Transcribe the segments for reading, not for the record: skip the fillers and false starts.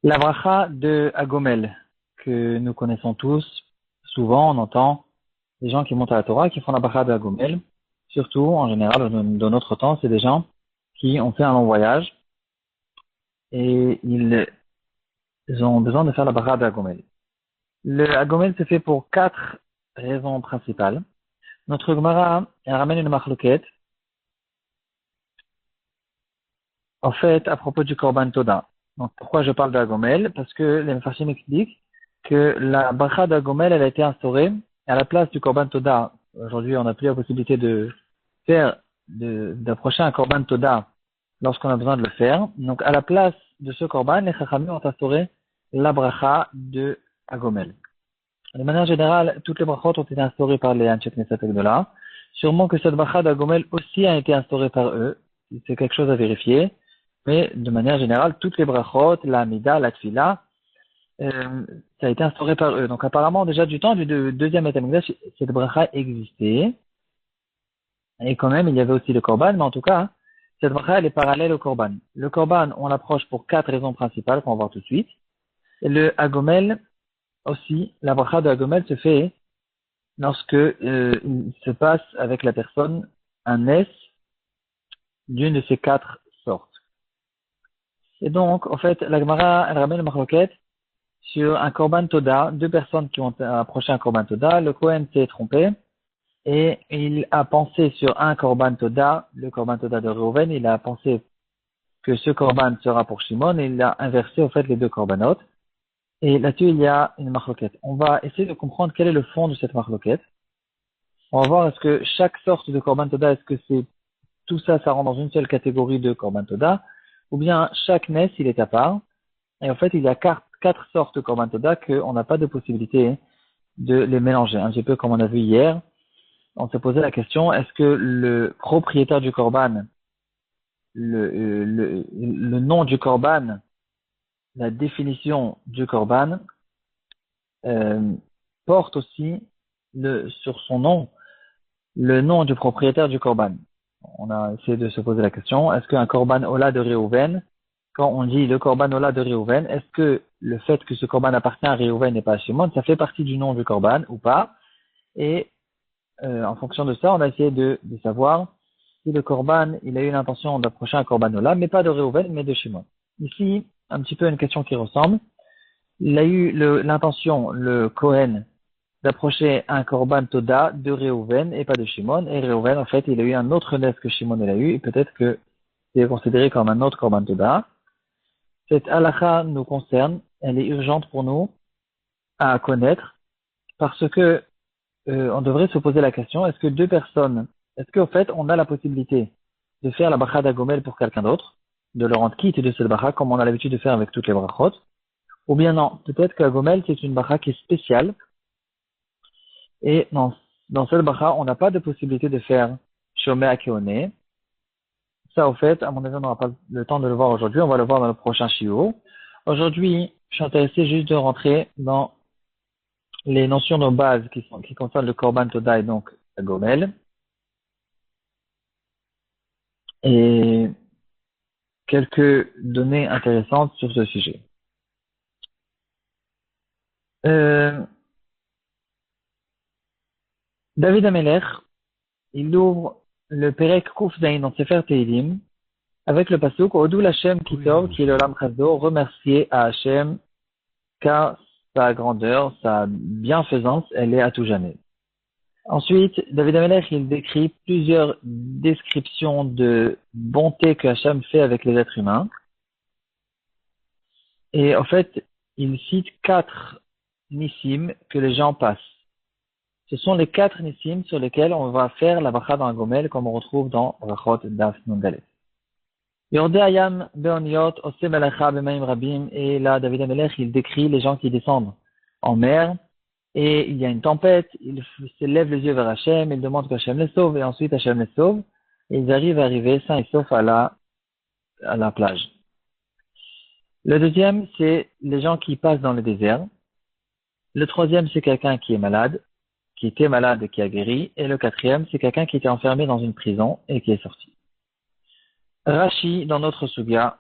La bracha de Agomel, que nous connaissons tous, souvent on entend des gens qui montent à la Torah qui font la bracha de Agomel. Surtout, en général, dans notre temps, c'est des gens qui ont fait un long voyage et ils ont besoin de faire la bracha de Agomel. Le Agomel se fait pour 4 raisons principales. Notre Gemara, elle ramène une marloquette, en fait, à propos du Korban Toda. Donc, pourquoi je parle de Agomel? Parce que les Mefarshim expliquent que la bracha d'Agomel, elle a été instaurée à la place du Korban Toda. Aujourd'hui, on n'a plus la possibilité de d'approcher un Korban Toda lorsqu'on a besoin de le faire. Donc, à la place de ce Korban, les Chachamim ont instauré la bracha de Agomel. De manière générale, toutes les brachot ont été instaurées par les Anshe Knesset Gdola. Sûrement que cette bracha d'Agomel aussi a été instaurée par eux. C'est quelque chose à vérifier. Mais de manière générale, toutes les brachot, la Amida, la Tfila, ça a été instauré par eux. Donc apparemment, déjà du temps du deuxième Beth Amikdash, cette bracha existait. Et quand même, il y avait aussi le Korban, mais en tout cas, cette bracha, elle est parallèle au Korban. Le Korban, on l'approche pour 4 raisons principales qu'on va voir tout de suite. Et le Agomel, aussi, la bracha de Agomel se fait lorsque il se passe avec la personne un S d'une de ces 4 sortes. Et donc, en fait, la Gemara, elle ramène le marloquette sur un Korban Toda, 2 personnes qui ont approché un Korban Toda. Le Kohen s'est trompé et il a pensé sur un Korban Toda, le Korban Toda de Reuven, il a pensé que ce Korban sera pour Shimon et il a inversé au fait les 2 Korbanot. Et là-dessus, il y a une marloquette. On va essayer de comprendre quel est le fond de cette marloquette. On va voir est-ce que chaque sorte de Korban Toda, est-ce que c'est tout ça, ça rentre dans une seule catégorie de Korban Toda, ou bien chaque Nes, il est à part. Et en fait, il y a 4 sortes de Korban Toda qu'on n'a pas de possibilité de les mélanger. Un petit peu comme on a vu hier, on s'est posé la question, est-ce que le propriétaire du Korban, le nom du Korban, la définition du Korban, euh, porte aussi sur son nom le nom du propriétaire du Korban. On a essayé de se poser la question, est-ce qu'un Korban Ola de Réhouven, quand on dit le Korban Ola de Réhouven, est-ce que le fait que ce Korban appartient à Réhouven et pas à Shimon, ça fait partie du nom du Korban ou pas? Et en fonction de ça, on a essayé de savoir si le Korban, il a eu l'intention d'approcher un Korban Ola, mais pas de Réhouven, mais de Shimon. Ici, un petit peu une question qui ressemble. Il a eu l'intention, le Kohen, d'approcher un Korban Toda de Réhouven et pas de Shimon. Et Réhouven, en fait, il a eu un autre nes que Shimon il a eu, et peut-être que c'est considéré comme un autre Korban Toda. Cette halakha nous concerne, elle est urgente pour nous à connaître, parce que on devrait se poser la question, est-ce que 2 personnes, est-ce qu'en fait, on a la possibilité de faire la bracha d'Agomel pour quelqu'un d'autre, de le rendre quitte de cette bracha, comme on a l'habitude de faire avec toutes les brachot, ou bien non, peut-être qu'Agomel, c'est une bracha qui est spéciale, et dans cette bracha, on n'a pas de possibilité de faire Shomé Akeone. Ça, au fait, à mon avis, on n'aura pas le temps de le voir aujourd'hui, on va le voir dans le prochain shiur. Aujourd'hui, je suis intéressé juste de rentrer dans les notions de base qui concernent le Korban Toda et donc Agomel, et quelques données intéressantes sur ce sujet. Euh, David Amelech, il ouvre le Perek Kuf Zayin dans Sefer Teilim avec le pasuk Odou Hashem Kitov qui est l'Olam Chazdo, remercier à Hashem car sa grandeur, sa bienfaisance, elle est à tout jamais. Ensuite, David Amelech, il décrit plusieurs descriptions de bonté que Hashem fait avec les êtres humains. Et en fait, il cite 4 nissim que les gens passent. Ce sont les 4 nissim sur lesquels on va faire la bracha dans un gomel, comme on retrouve dans Brachot Daf Nundalef. Yordé Ayam Beoniot Ose Melacha Bemaim Rabim, et là, David Amelech, il décrit les gens qui descendent en mer, et il y a une tempête, ils se lèvent les yeux vers Hachem, ils demandent qu'Hachem les sauve, et ensuite Hachem les sauve, et ils arrivent à arriver sains et saufs à la plage. Le deuxième, c'est les gens qui passent dans le désert. Le troisième, c'est quelqu'un qui est malade, qui était malade et qui a guéri. Et le quatrième, c'est quelqu'un qui était enfermé dans une prison et qui est sorti. Rashi, dans notre Sugya,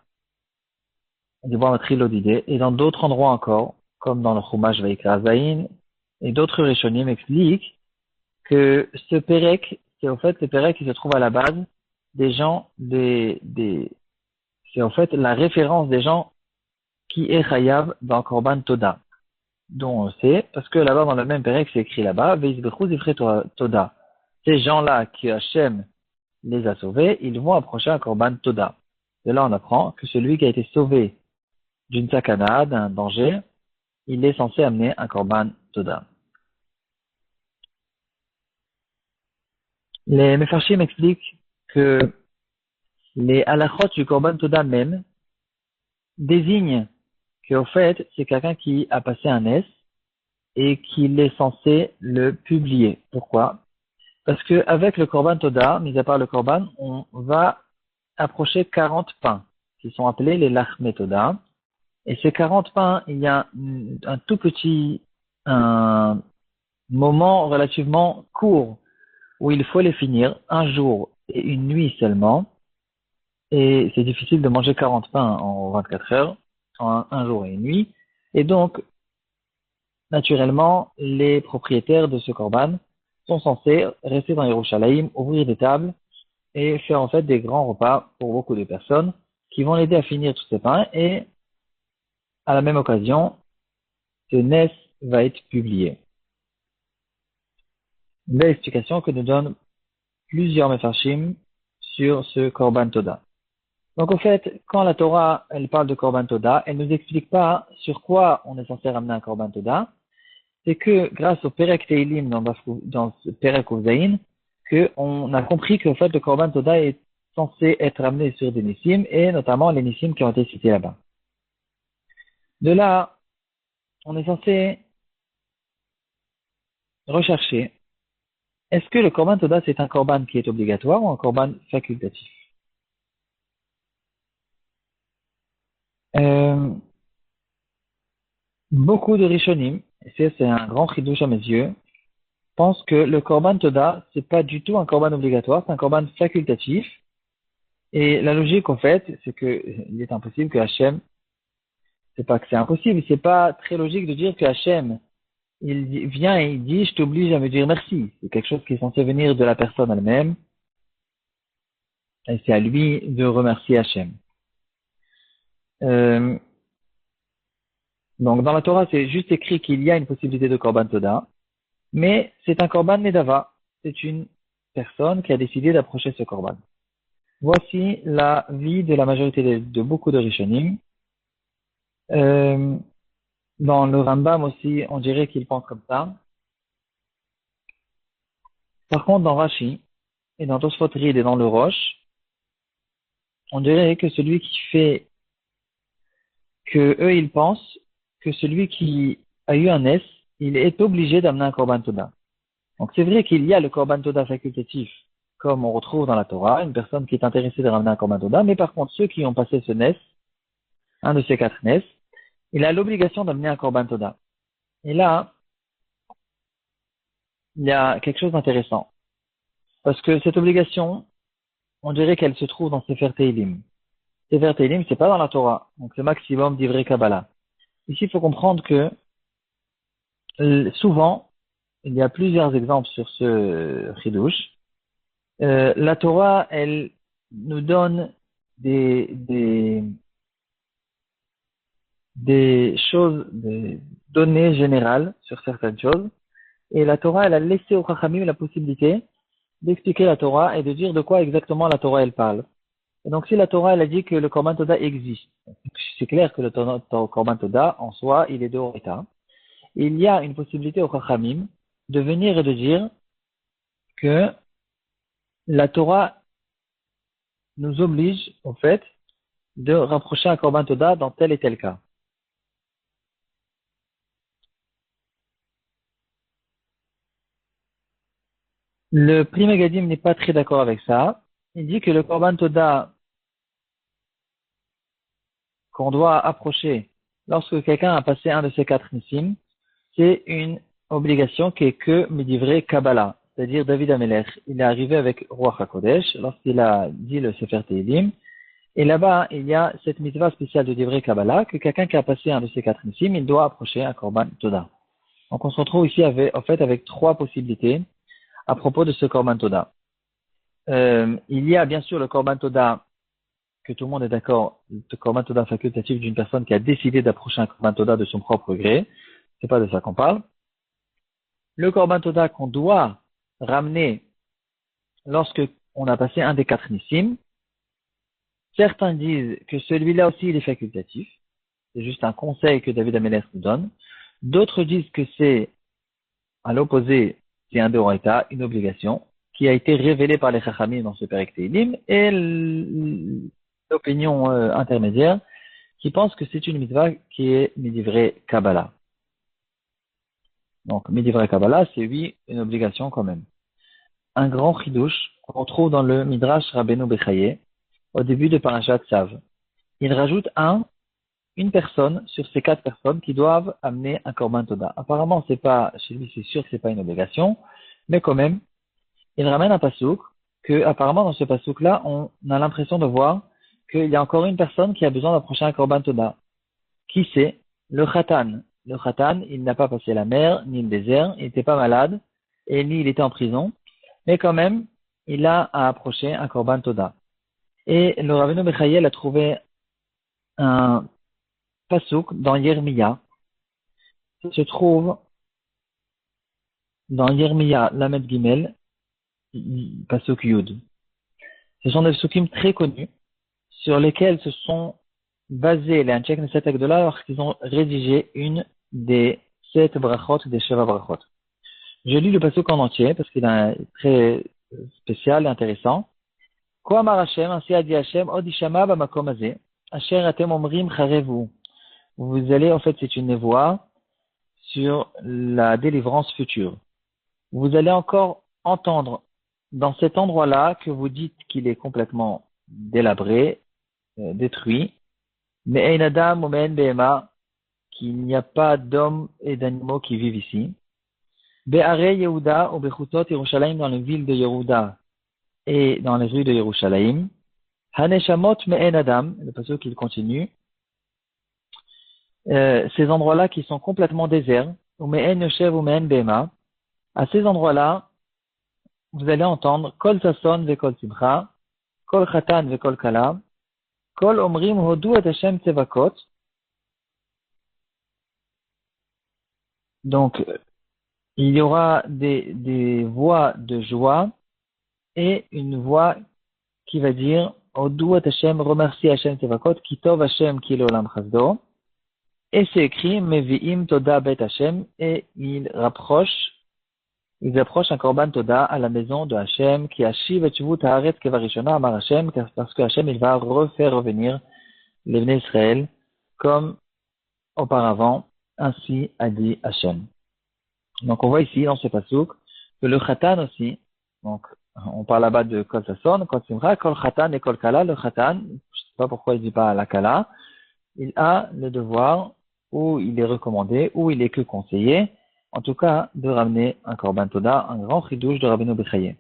du bois matrilo d'idée, et dans d'autres endroits encore, comme dans le Chumash Vaikra Zayin, et d'autres Rishonim expliquent que ce Pérec, c'est au fait le Pérec qui se trouve à la base des gens, c'est en fait la référence des gens qui est Chayav dans Korban Toda, dont on sait, parce que là-bas dans le même Pérec c'est écrit là-bas, Veizbechu Zifre Toda. Ces gens-là qui Hachem les a sauvés, ils vont approcher un Korban Toda. De là on apprend que celui qui a été sauvé d'une sakana, d'un danger, il est censé amener un Korban Toda. Les Mefarshim expliquent que les halachot du Korban Toda même désignent qu'au fait, c'est quelqu'un qui a passé un S et qu'il est censé le publier. Pourquoi? Parce que avec le Korban Toda, mis à part le Korban, on va approcher 40 pains qui sont appelés les Lachme Toda. Et ces 40 pains, il y a un tout petit un moment relativement court où il faut les finir, un jour et une nuit seulement. Et c'est difficile de manger 40 pains en 24 heures, en un jour et une nuit. Et donc, naturellement, les propriétaires de ce korban sont censés rester dans Yerushalayim, ouvrir des tables et faire en fait des grands repas pour beaucoup de personnes qui vont l'aider à finir tous ces pains. Et à la même occasion, ce Nes va être publié. Une belle explication que nous donnent plusieurs Mefarshim sur ce Korban Toda. Donc, au fait, quand la Torah, elle parle de Korban Toda, elle nous explique pas sur quoi on est censé ramener un Korban Toda. C'est que, grâce au Perek Teilim dans ce Perek Uzaïn, qu'on a compris qu'au fait, le Korban Toda est censé être ramené sur des Nissim, et notamment les Nissim qui ont été cités là-bas. De là, on est censé rechercher, est-ce que le Korban Toda, c'est un Korban qui est obligatoire ou un Korban facultatif? Beaucoup de Rishonim, et c'est un grand chidouche à mes yeux, pensent que le Korban Toda, c'est pas du tout un Korban obligatoire, c'est un Korban facultatif. Et la logique, en fait, c'est que il est impossible que Hachem, c'est pas que c'est impossible, c'est pas très logique de dire que Hachem, vient et il dit, je t'oblige à me dire merci. C'est quelque chose qui est censé venir de la personne elle-même, et c'est à lui de remercier Hachem. Donc, dans la Torah, c'est juste écrit qu'il y a une possibilité de Korban Toda, mais c'est un Korban Nedava. C'est une personne qui a décidé d'approcher ce Korban. Voici la vie de la majorité de beaucoup de Rishonim. Dans le Rambam aussi, on dirait qu'il pense comme ça. Par contre, dans Rashi, et dans Tosfot Rid et dans le Rosh, on dirait que celui qui fait, que eux ils pensent que celui qui a eu un S, il est obligé d'amener un Korban Toda. Donc c'est vrai qu'il y a le Korban Toda facultatif, comme on retrouve dans la Torah, une personne qui est intéressée de ramener un Korban Toda, mais par contre ceux qui ont passé ce Nes, un de ces 4 Nes, il a l'obligation d'amener un Korban Toda. Et là, il y a quelque chose d'intéressant. Parce que cette obligation, on dirait qu'elle se trouve dans Sefer Teilim. Sefer Teilim, c'est pas dans la Torah. Donc, le maximum d'Ivrei Kabbalah. Ici, il faut comprendre que, souvent, il y a plusieurs exemples sur ce chidouche. La Torah, elle nous donne des choses, des données générales sur certaines choses. Et la Torah, elle a laissé aux Chachamim la possibilité d'expliquer la Torah et de dire de quoi exactement la Torah, elle parle. Et donc, si la Torah, elle a dit que le Korban Toda existe, c'est clair que le Korban Toda, en soi, il est de Horita. Il y a une possibilité au Chachamim de venir et de dire que la Torah nous oblige, au fait, de rapprocher un Korban Toda dans tel et tel cas. Le Pri Megadim n'est pas très d'accord avec ça. Il dit que le Korban Toda qu'on doit approcher lorsque quelqu'un a passé un de ces 4 nissim, c'est une obligation qui est que Midivre Kabbalah, c'est-à-dire David Amelech. Il est arrivé avec Ruach HaKodesh lorsqu'il a dit le Sefer Teilim. Et là-bas, il y a cette mitzvah spéciale de Divrei Kabbalah, que quelqu'un qui a passé un de ces 4 nissim, il doit approcher un korban toda. Donc on se retrouve ici avec 3 possibilités à propos de ce korban toda. Il y a bien sûr le korban toda, que tout le monde est d'accord, le korban toda facultatif d'une personne qui a décidé d'approcher un korban toda de son propre gré. C'est pas de ça qu'on parle. Le korban toda qu'on doit ramener lorsque on a passé un des 4 nissim, certains disent que celui-là aussi il est facultatif. C'est juste un conseil que David Amelech nous donne. D'autres disent que c'est, à l'opposé, c'est un deoraita, une obligation, qui a été révélée par les Chachamim dans ce Perek Teilim, et l'opinion intermédiaire, qui pense que c'est une mitzvah qui est Midivrei Kabbalah. Donc, Midivrei Kabbalah, c'est oui, une obligation quand même. Un grand chidouche qu'on trouve dans le Midrash Rabbeinu Bechaye, au début de Parashat Tzav. Il rajoute une personne sur ces 4 personnes qui doivent amener un korban toda. Apparemment, c'est pas, chez lui, c'est sûr que c'est pas une obligation, mais quand même, il ramène un pasouk que, apparemment, dans ce pasouk-là, on a l'impression de voir qu'il y a encore une personne qui a besoin d'approcher un korban toda. Qui c'est? Le khatan. Le khatan, il n'a pas passé la mer, ni le désert, il n'était pas malade, et ni il était en prison, mais quand même, il a à approcher un korban toda. Et le Rabbeinu Bechayel a trouvé un pasouk dans Yermiya, qui se trouve dans Yermiya Lamed Gimel, Pasuk Yud. Ce sont des psukim très connus, sur lesquels se sont basés les Anchek Neset Agdola lorsqu'ils ont rédigé une des 7 brachot, des Sheva brachot. Je lis le pasuk en entier, parce qu'il est très spécial et intéressant. Ko amar Hashem, ainsi a dit Hashem, od ishama bamakom hazeh, asher atem omrim charevu. Vous allez, en fait, c'est une voix sur la délivrance future. Vous allez encore entendre dans cet endroit-là que vous dites qu'il est complètement délabré, détruit, mais ein adam ou men behema, qu'il n'y a pas d'hommes et d'animaux qui vivent ici. Be'are Yehuda ou Bechutot Yerushalayim, dans les villes de Yehuda et dans les rues de Yerushalayim. Haneshamot me'en adam, le passage qu'il continue. Ces endroits-là qui sont complètement déserts, ou me'en yoshev ou me'en behema, à ces endroits-là, vous allez entendre Kol Sason ve Kol Simcha, Kol Chatan ve Kol Kala, Kol Omrim Hodu et Hashem Tsevakot. Donc, il y aura des voix de joie et une voix qui va dire Hodu et Hashem, remercie Hashem Tsevakot, Kitov Hashem ki l'olam chazdo. Et c'est écrit Mevi'im Toda Bet Hashem, et ils approchent un korban toda à la maison de Hashem, qui ashiv et shvut haaretz kevarishona amar Hashem, parce que Hashem, il va refaire revenir les Bnei Israël comme auparavant, ainsi a dit Hashem. Donc on voit ici, dans ce pasuk, que le khatan aussi, donc on parle là-bas de kol sason, kol simcha, kol khatan et kol kala, le khatan, je ne sais pas pourquoi il dit pas la kala, il a le devoir, ou il est recommandé, ou il est que conseillé, en tout cas, de ramener un korban toda, un grand chidouche de Rabbeinu Bechaye.